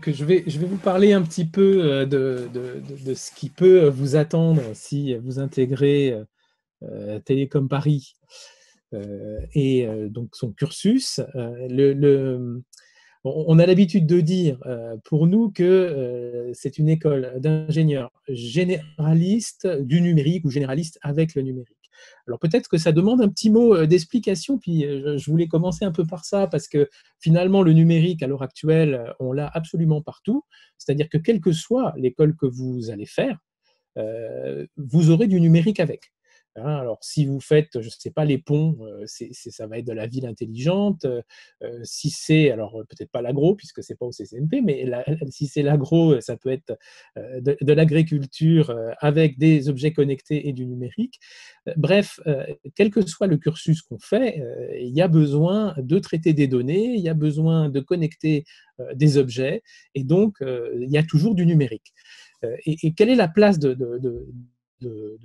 donc, je vais vous parler un petit peu de ce qui peut vous attendre si vous intégrez Télécom Paris et donc son cursus. On a l'habitude de dire pour nous que c'est une école d'ingénieurs généralistes du numérique ou généralistes avec le numérique. Alors peut-être que ça demande un petit mot d'explication, puis je voulais commencer un peu par ça, parce que finalement le numérique à l'heure actuelle, on l'a absolument partout, c'est-à-dire que quelle que soit l'école que vous allez faire, vous aurez du numérique avec. Hein, alors, si vous faites, je ne sais pas, les ponts, ça va être de la ville intelligente. Si c'est, alors peut-être pas l'agro, puisque c'est pas au CCNP, mais si c'est l'agro, ça peut être de l'agriculture avec des objets connectés et du numérique. Bref, quel que soit le cursus qu'on fait, il y a besoin de traiter des données, il y a besoin de connecter des objets, et donc il y a toujours du numérique. Et quelle est la place de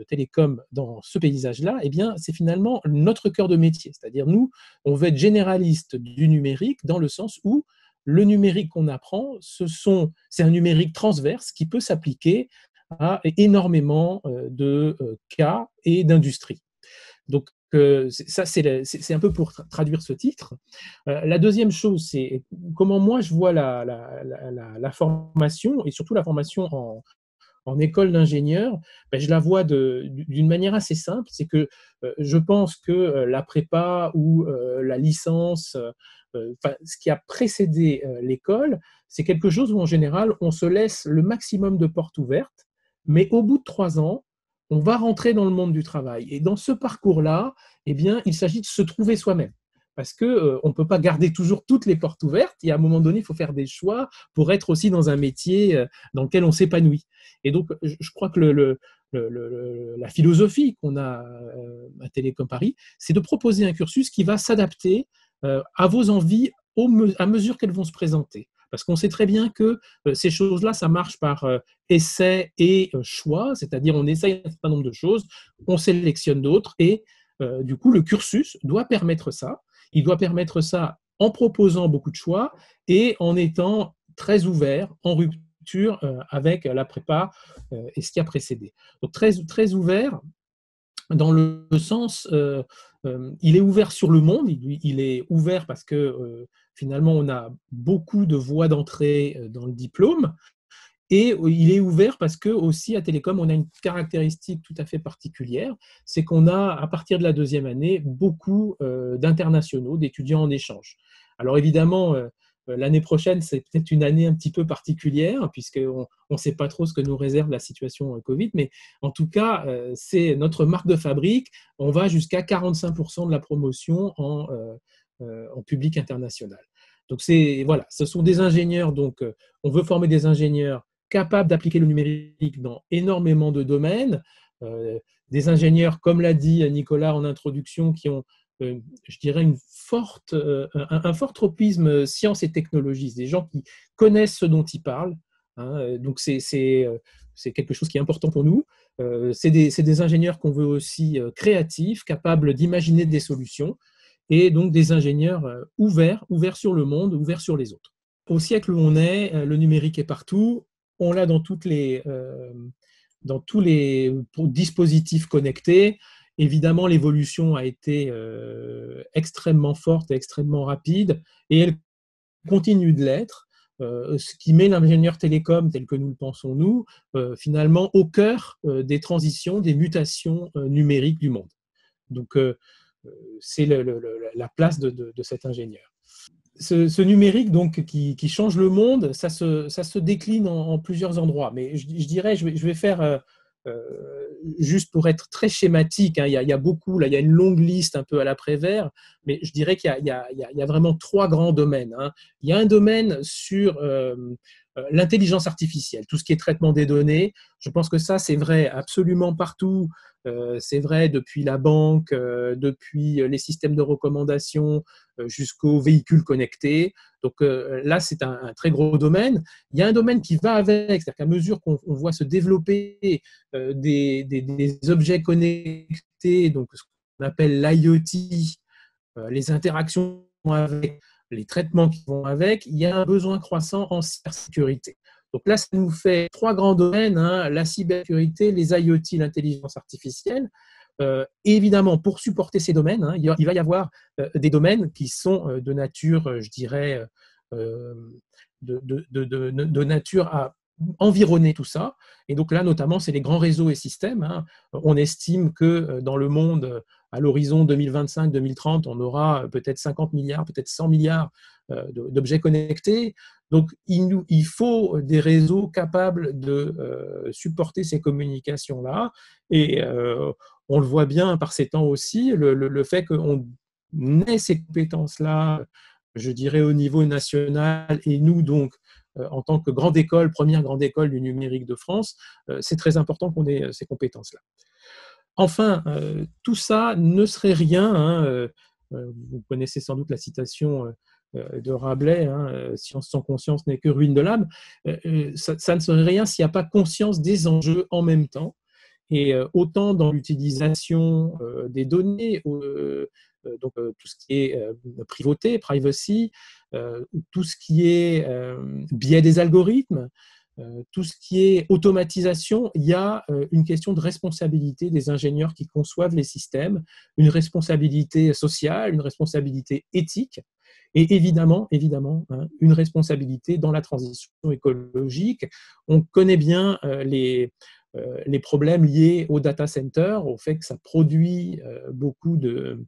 Télécom dans ce paysage-là? Eh bien, c'est finalement notre cœur de métier. C'est-à-dire, nous, on veut être généraliste du numérique dans le sens où le numérique qu'on apprend, c'est un numérique transverse qui peut s'appliquer à énormément de cas et d'industries. Donc, ça, c'est un peu pour traduire ce titre. La deuxième chose, c'est comment moi je vois la formation, et surtout la formation en école d'ingénieur. Ben, je la vois d'une manière assez simple. C'est que je pense que la prépa ou la licence, ce qui a précédé l'école, c'est quelque chose où en général, on se laisse le maximum de portes ouvertes, mais au bout de 3 ans, on va rentrer dans le monde du travail. Et dans ce parcours-là, eh bien, il s'agit de se trouver soi-même. Parce qu'on ne peut pas garder toujours toutes les portes ouvertes. Et à un moment donné, il faut faire des choix pour être aussi dans un métier dans lequel on s'épanouit. Et donc, je crois que la philosophie qu'on a à Télécom Paris, c'est de proposer un cursus qui va s'adapter à vos envies à mesure qu'elles vont se présenter. Parce qu'on sait très bien que ces choses-là, ça marche par essai et choix, c'est-à-dire on essaye un certain nombre de choses, on sélectionne d'autres, et du coup, le cursus doit permettre ça. Il doit permettre ça en proposant beaucoup de choix et en étant très ouvert, en rupture avec la prépa et ce qui a précédé. Donc très, très ouvert dans le sens, il est ouvert sur le monde, il est ouvert parce que finalement on a beaucoup de voies d'entrée dans le diplôme, et il est ouvert parce que aussi à Télécom, on a une caractéristique tout à fait particulière, c'est qu'on a, à partir de la deuxième année, beaucoup d'internationaux, d'étudiants en échange. Alors évidemment, l'année prochaine, c'est peut-être une année un petit peu particulière, puisqu'on ne sait pas trop ce que nous réserve la situation Covid, mais en tout cas, c'est notre marque de fabrique. On va jusqu'à 45% de la promotion en public international. Donc voilà, ce sont des ingénieurs, donc on veut former des ingénieurs capables d'appliquer le numérique dans énormément de domaines, des ingénieurs, comme l'a dit Nicolas en introduction, qui ont, je dirais, un fort tropisme sciences et technologies, des gens qui connaissent ce dont ils parlent. Hein, donc c'est quelque chose qui est important pour nous. C'est des ingénieurs qu'on veut aussi créatifs, capables d'imaginer des solutions, et donc des ingénieurs ouverts sur le monde, ouverts sur les autres. Au siècle où on est, le numérique est partout. On l'a dans tous les dispositifs connectés. Évidemment, l'évolution a été extrêmement forte et extrêmement rapide, et elle continue de l'être, ce qui met l'ingénieur télécom, tel que nous le pensons nous, finalement au cœur des transitions, des mutations numériques du monde. Donc, c'est la place de cet ingénieur. Ce numérique donc, qui change le monde, ça se décline en plusieurs endroits. Mais je dirais, je vais faire, juste pour être très schématique, hein, il y a beaucoup, là, il y a une longue liste un peu à l'après-vert, mais je dirais qu'il y a vraiment 3 grands domaines. Hein. Il y a un domaine sur l'intelligence artificielle, tout ce qui est traitement des données. Je pense que ça, c'est vrai absolument partout. C'est vrai depuis la banque, depuis les systèmes de recommandation jusqu'aux véhicules connectés. Donc là, c'est un très gros domaine. Il y a un domaine qui va avec, c'est-à-dire qu'à mesure qu'on voit se développer des objets connectés, donc ce qu'on appelle l'IoT, les interactions avec les traitements qui vont avec, il y a un besoin croissant en cybersécurité. Donc là, ça nous fait 3 grands domaines, hein, la cybersécurité, les IoT, l'intelligence artificielle. Et évidemment, pour supporter ces domaines, hein, il va y avoir des domaines qui sont de nature, je dirais, de nature à environner tout ça. Et donc là, notamment, c'est les grands réseaux et systèmes, hein. On estime que dans le monde, à l'horizon 2025-2030, on aura peut-être 50 milliards, peut-être 100 milliards d'objets connectés. Donc, il faut des réseaux capables de supporter ces communications-là. Et on le voit bien par ces temps aussi, le fait qu'on ait ces compétences-là, je dirais au niveau national, et nous donc, en tant que grande école, première grande école du numérique de France, c'est très important qu'on ait ces compétences-là. Enfin, tout ça ne serait rien, hein, vous connaissez sans doute la citation de Rabelais, hein, science sans conscience n'est que ruine de l'âme. Ça ne serait rien s'il n'y a pas conscience des enjeux en même temps. Et autant dans l'utilisation des données, donc tout ce qui est privauté, privacy, tout ce qui est biais des algorithmes, tout ce qui est automatisation, il y a une question de responsabilité des ingénieurs qui conçoivent les systèmes, une responsabilité sociale, une responsabilité éthique, et évidemment, hein, une responsabilité dans la transition écologique. On connaît bien les problèmes liés au data center, au fait que ça produit beaucoup de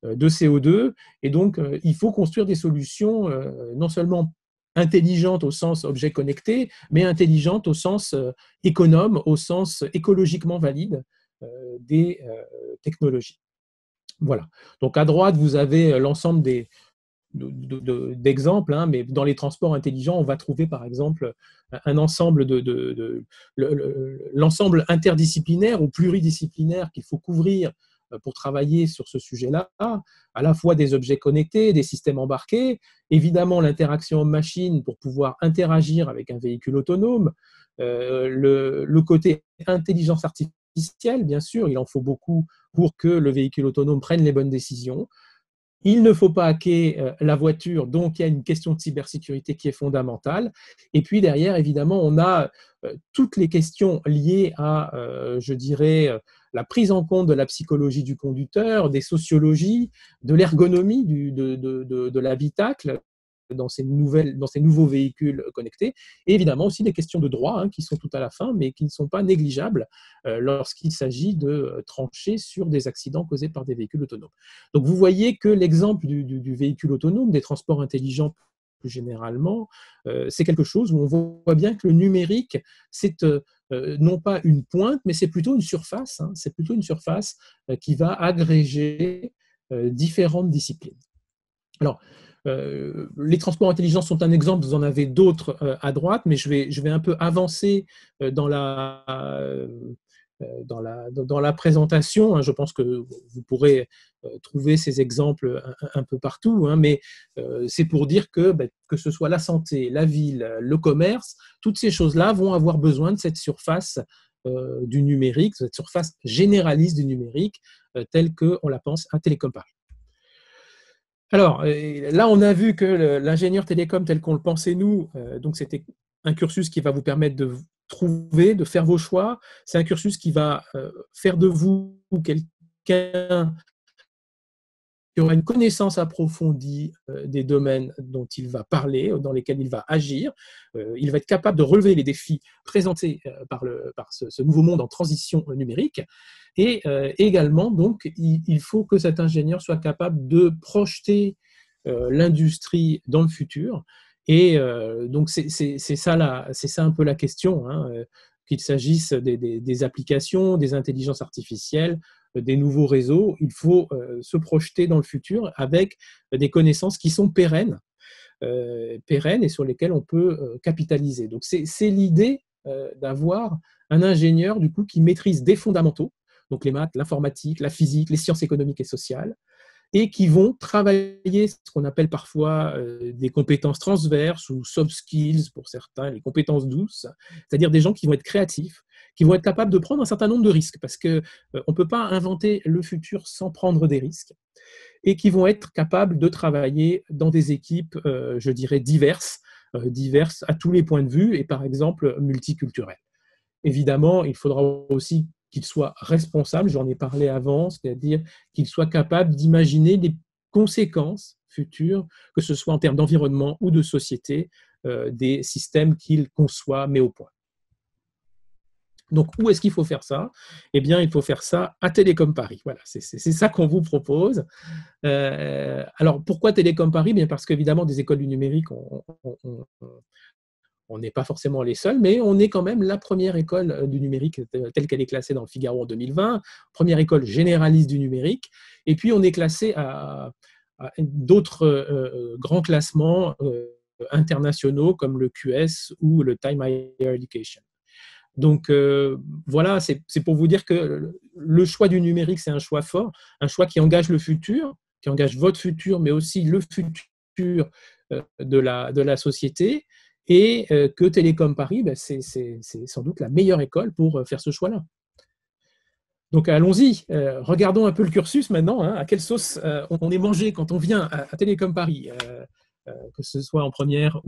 CO2. Et donc, il faut construire des solutions non seulement intelligentes au sens objet connecté, mais intelligentes au sens économe, au sens écologiquement valide des technologies. Voilà. Donc, à droite, vous avez l'ensemble d'exemples, hein, mais dans les transports intelligents, on va trouver par exemple un ensemble l'ensemble interdisciplinaire ou pluridisciplinaire qu'il faut couvrir pour travailler sur ce sujet-là, à la fois des objets connectés, des systèmes embarqués, évidemment l'interaction homme-machine pour pouvoir interagir avec un véhicule autonome, le côté intelligence artificielle, bien sûr, il en faut beaucoup pour que le véhicule autonome prenne les bonnes décisions. Il ne faut pas hacker la voiture, donc il y a une question de cybersécurité qui est fondamentale. Et puis derrière, évidemment, on a toutes les questions liées à, je dirais, la prise en compte de la psychologie du conducteur, des sociologies, de l'ergonomie de l'habitacle dans ces nouveaux véhicules connectés, et évidemment aussi des questions de droit qui sont tout à la fin, mais qui ne sont pas négligeables lorsqu'il s'agit de trancher sur des accidents causés par des véhicules autonomes. Donc vous voyez que l'exemple du véhicule autonome, des transports intelligents plus généralement, c'est quelque chose où on voit bien que le numérique, c'est non pas une pointe, mais c'est plutôt une surface, hein, c'est plutôt une surface qui va agréger différentes disciplines. Alors, les transports intelligents sont un exemple, vous en avez d'autres à droite, mais je vais un peu avancer dans la présentation. Je pense que vous pourrez trouver ces exemples un peu partout, mais c'est pour dire que ce soit la santé, la ville, le commerce, toutes ces choses-là vont avoir besoin de cette surface du numérique, cette surface généraliste du numérique, telle qu'on la pense à Télécom Paris. Alors, là, on a vu que l'ingénieur télécom tel qu'on le pensait nous, donc c'était un cursus qui va vous permettre de trouver, de faire vos choix. C'est un cursus qui va faire de vous quelqu'un qui aura une connaissance approfondie des domaines dont il va parler, dans lesquels il va agir. Il va être capable de relever les défis présentés par ce nouveau monde en transition numérique. Et également, donc, il faut que cet ingénieur soit capable de projeter l'industrie dans le futur. Et donc, c'est ça un peu la question, qu'il s'agisse des applications, des intelligences artificielles, des nouveaux réseaux. Il faut se projeter dans le futur avec des connaissances qui sont pérennes et sur lesquelles on peut capitaliser. Donc, c'est l'idée d'avoir un ingénieur du coup, qui maîtrise des fondamentaux, donc les maths, l'informatique, la physique, les sciences économiques et sociales, et qui vont travailler ce qu'on appelle parfois des compétences transverses ou soft skills pour certains, les compétences douces, c'est-à-dire des gens qui vont être créatifs, qui vont être capables de prendre un certain nombre de risques, parce qu'on ne peut pas inventer le futur sans prendre des risques. et qui vont être capables de travailler dans des équipes, je dirais, diverses à tous les points de vue et par exemple multiculturelles. Évidemment, il faudra aussi qu'ils soient responsables, j'en ai parlé avant, c'est-à-dire qu'ils soient capables d'imaginer des conséquences futures, que ce soit en termes d'environnement ou de société, des systèmes qu'ils conçoivent, mais au point. Donc, où est-ce qu'il faut faire ça? Eh bien, il faut faire ça à Télécom Paris. Voilà, c'est ça qu'on vous propose. Alors, pourquoi Télécom Paris? Bien parce qu'évidemment, des écoles du numérique, on n'est pas forcément les seuls, mais on est quand même la première école du numérique telle qu'elle est classée dans le Figaro en 2020, première école généraliste du numérique. Et puis, on est classé à d'autres grands classements internationaux comme le QS ou le Time Higher Education. Donc voilà, c'est pour vous dire que le choix du numérique, c'est un choix fort, un choix qui engage le futur, qui engage votre futur, mais aussi le futur de la société, et que Télécom Paris, ben, c'est sans doute la meilleure école pour faire ce choix-là. Donc allons-y, regardons un peu le cursus maintenant, hein, à quelle sauce on est mangé quand on vient à Télécom Paris, que ce soit en première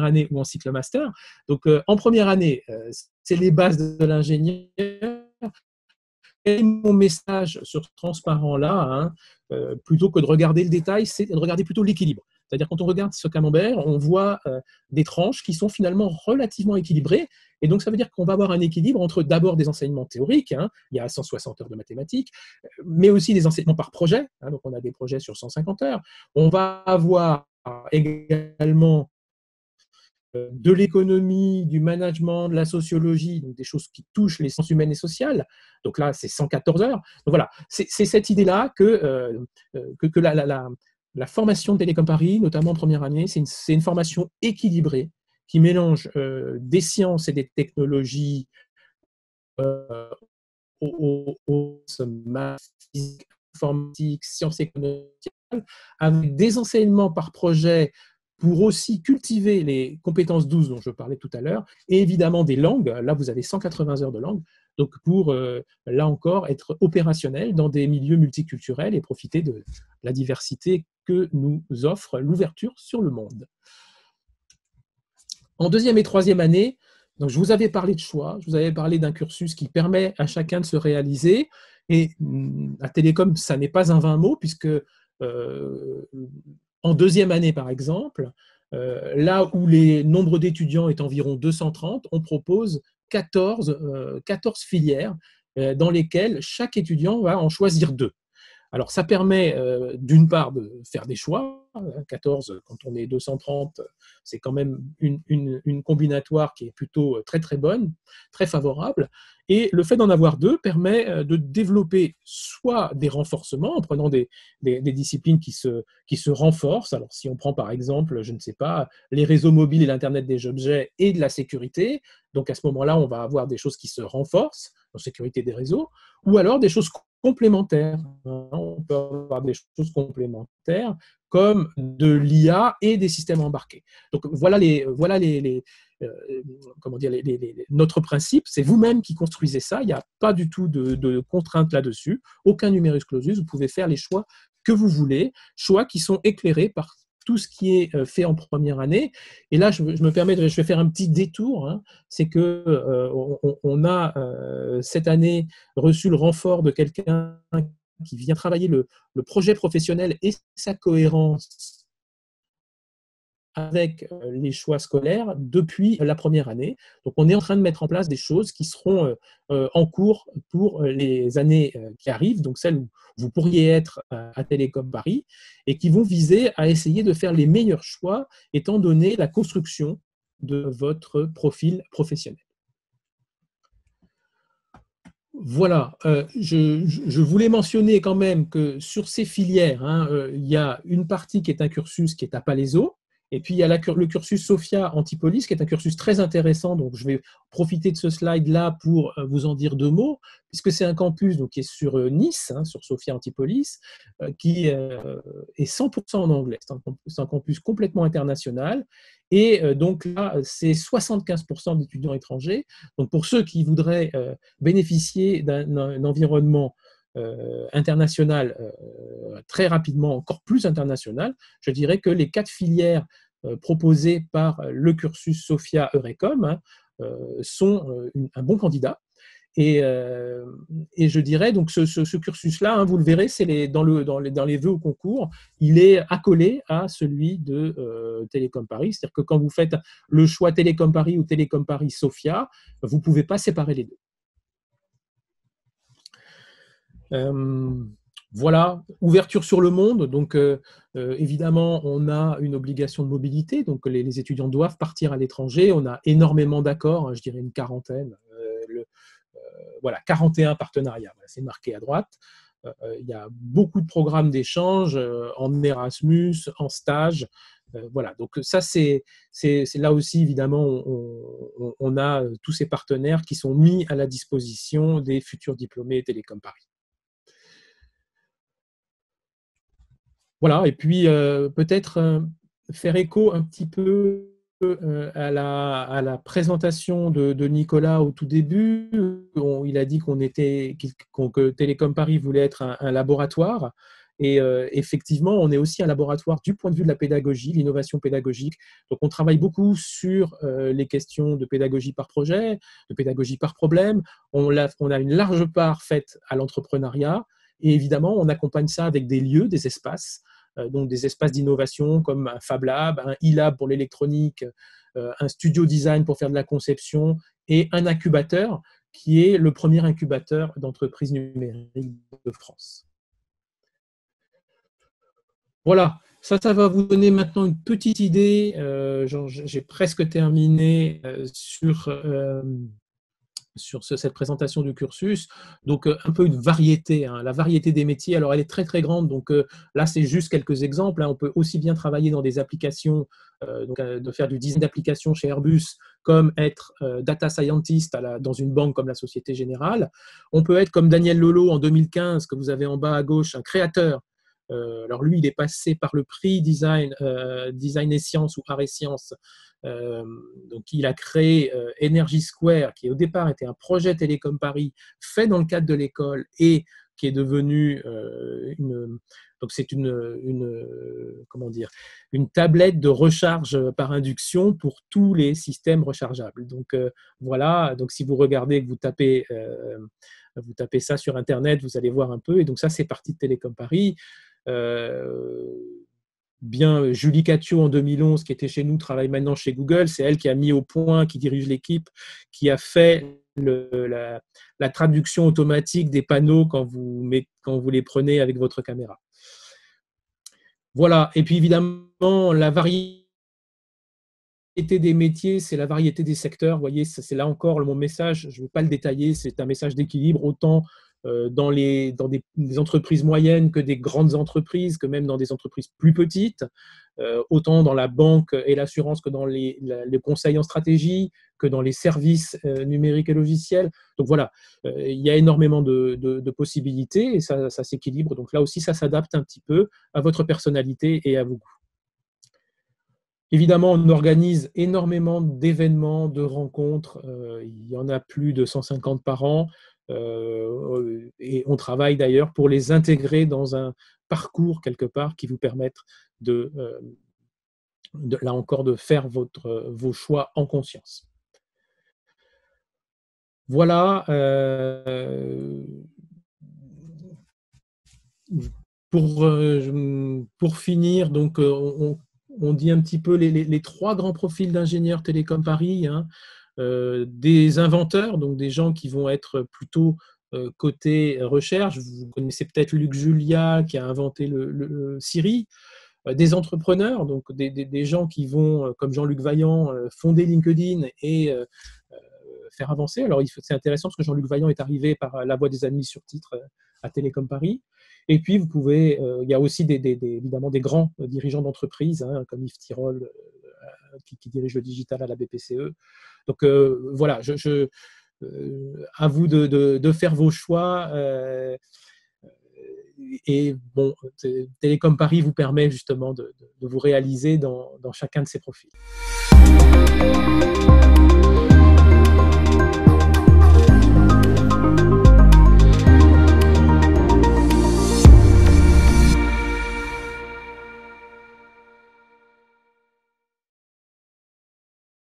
année ou en cycle master. Donc en première année, c'est les bases de l'ingénieur. Et mon message sur ce transparent-là, hein, plutôt que de regarder le détail, c'est de regarder plutôt l'équilibre. C'est-à-dire quand on regarde ce camembert, on voit des tranches qui sont finalement relativement équilibrées. Et donc, ça veut dire qu'on va avoir un équilibre entre d'abord des enseignements théoriques, hein, il y a 160 heures de mathématiques, mais aussi des enseignements par projet. Hein, donc, on a des projets sur 150 heures. On va avoir également de l'économie, du management, de la sociologie, donc des choses qui touchent les sciences humaines et sociales. Donc là, c'est 114 heures. Donc voilà, c'est cette idée-là que la formation de Télécom Paris, notamment en première année, c'est une formation équilibrée qui mélange des sciences et des technologies aux maths, physique, informatique, sciences économiques, avec des enseignements par projet pour aussi cultiver les compétences douces dont je parlais tout à l'heure, et évidemment des langues. Là, vous avez 180 heures de langue, donc pour, là encore, être opérationnel dans des milieux multiculturels et profiter de la diversité que nous offre l'ouverture sur le monde. En deuxième et troisième année, donc je vous avais parlé de choix, je vous avais parlé d'un cursus qui permet à chacun de se réaliser, et à Télécom, ça n'est pas un vain mot, puisque en deuxième année, par exemple, là où les nombres d'étudiants est environ 230, on propose 14 filières dans lesquelles chaque étudiant va en choisir 2. Alors, ça permet d'une part de faire des choix. 14, quand on est 230, c'est quand même une combinatoire qui est plutôt très très bonne, très favorable. Et le fait d'en avoir 2 permet de développer soit des renforcements en prenant des disciplines qui se renforcent. Alors, si on prend par exemple, je ne sais pas, les réseaux mobiles et l'Internet des objets et de la sécurité, donc à ce moment-là, on va avoir des choses qui se renforcent, en sécurité des réseaux, ou alors des choses complémentaires. On peut avoir des choses complémentaires comme de l'IA et des systèmes embarqués. Donc voilà comment dire, notre principe, c'est vous-même qui construisez ça, il n'y a pas du tout de contraintes là-dessus, aucun numerus clausus, vous pouvez faire les choix que vous voulez, choix qui sont éclairés par tout ce qui est fait en première année. Et là, je me permets, je vais faire un petit détour, hein, c'est qu'on a cette année reçu le renfort de quelqu'un qui vient travailler le projet professionnel et sa cohérence avec les choix scolaires depuis la première année. Donc, on est en train de mettre en place des choses qui seront en cours pour les années qui arrivent, donc celles où vous pourriez être à Télécom Paris, et qui vont viser à essayer de faire les meilleurs choix étant donné la construction de votre profil professionnel. Voilà, je voulais mentionner quand même que sur ces filières, hein, il y a une partie qui est un cursus qui est à Palaiseau, et puis il y a le cursus Sophia Antipolis, qui est un cursus très intéressant, donc je vais profiter de ce slide-là pour vous en dire 2 mots, puisque c'est un campus donc, qui est sur Nice, hein, sur Sophia Antipolis, qui est 100% en anglais. C'est un campus complètement international, et donc là, c'est 75% d'étudiants étrangers. Donc pour ceux qui voudraient bénéficier d'un environnement international, très rapidement, encore plus international, je dirais que les 4 filières proposées par le cursus Sophia Eurecom, hein, sont un bon candidat. Et je dirais, donc, ce cursus-là, hein, vous le verrez, c'est dans les vœux au concours, il est accolé à celui de Télécom Paris. C'est-à-dire que quand vous faites le choix Télécom Paris ou Télécom Paris Sophia, vous ne pouvez pas séparer les deux. Voilà, ouverture sur le monde. Donc, évidemment, on a une obligation de mobilité. Donc, les étudiants doivent partir à l'étranger. On a énormément d'accords, hein, je dirais une quarantaine. Voilà, 41 partenariats, voilà, c'est marqué à droite. Il y a beaucoup de programmes d'échange en Erasmus, en stage. Voilà, donc ça, c'est là aussi, évidemment, on a tous ces partenaires qui sont mis à la disposition des futurs diplômés Télécom Paris. Voilà, et puis peut-être faire écho un petit peu à la présentation de Nicolas au tout début. Il a dit que Télécom Paris voulait être un laboratoire. Et effectivement, on est aussi un laboratoire du point de vue de la pédagogie, l'innovation pédagogique. Donc, on travaille beaucoup sur les questions de pédagogie par projet, de pédagogie par problème. On a une large part faite à l'entrepreneuriat. Et évidemment, on accompagne ça avec des lieux, des espaces, donc des espaces d'innovation comme un Fab Lab, un e-lab pour l'électronique, un studio design pour faire de la conception et un incubateur qui est le premier incubateur d'entreprises numériques de France. Voilà, ça va vous donner maintenant une petite idée. J'ai presque terminé sur cette présentation du cursus. Donc, un peu une variété, hein, la variété des métiers. Alors, elle est très, très grande. Donc, là, c'est juste quelques exemples, hein. On peut aussi bien travailler dans des applications, de faire du design d'applications chez Airbus, comme être data scientist dans une banque comme la Société Générale. On peut être comme Daniel Lolo en 2015, que vous avez en bas à gauche, un créateur. Alors, lui, il est passé par le prix Design et Sciences ou Art et Sciences. Donc, il a créé Energy Square, qui au départ était un projet Télécom Paris fait dans le cadre de l'école et qui est devenu donc c'est comment dire, une tablette de recharge par induction pour tous les systèmes rechargeables. Donc voilà, donc si vous regardez, que vous tapez ça sur Internet, vous allez voir un peu. Et donc ça, c'est parti de Télécom Paris. Bien, Julie Catio en 2011, qui était chez nous, travaille maintenant chez Google. C'est elle qui a mis au point, qui dirige l'équipe, qui a fait la traduction automatique des panneaux quand vous les prenez avec votre caméra. Voilà, et puis évidemment, la variété des métiers, c'est la variété des secteurs. Vous voyez, c'est là encore mon message, je ne vais pas le détailler, c'est un message d'équilibre, autant dans des entreprises moyennes que des grandes entreprises, que même dans des entreprises plus petites, autant dans la banque et l'assurance que dans les conseils en stratégie, que dans les services numériques et logiciels. Donc voilà, il y a énormément de possibilités et ça s'équilibre. Donc là aussi, ça s'adapte un petit peu à votre personnalité et à vos goûts. Évidemment, on organise énormément d'événements, de rencontres. Il y en a plus de 150 par an. Et on travaille d'ailleurs pour les intégrer dans un parcours quelque part qui vous permette là encore, de faire vos choix en conscience. Voilà. Pour finir, donc on dit un petit peu les 3 grands profils d'ingénieurs Télécom Paris, hein. Des inventeurs, donc des gens qui vont être plutôt côté recherche. Vous connaissez peut-être Luc Julia qui a inventé le Siri. Des entrepreneurs, donc des gens qui vont, comme Jean-Luc Vaillant, fonder LinkedIn et faire avancer. Alors, c'est intéressant parce que Jean-Luc Vaillant est arrivé par La Voix des Amis sur titre à Télécom Paris. Et puis, il y a aussi évidemment des grands dirigeants d'entreprise, hein, comme Yves Tirole, qui dirige le digital à la BPCE. Donc, voilà, à vous de faire vos choix. Et bon, Télécom Paris vous permet justement de vous réaliser dans chacun de ces profils.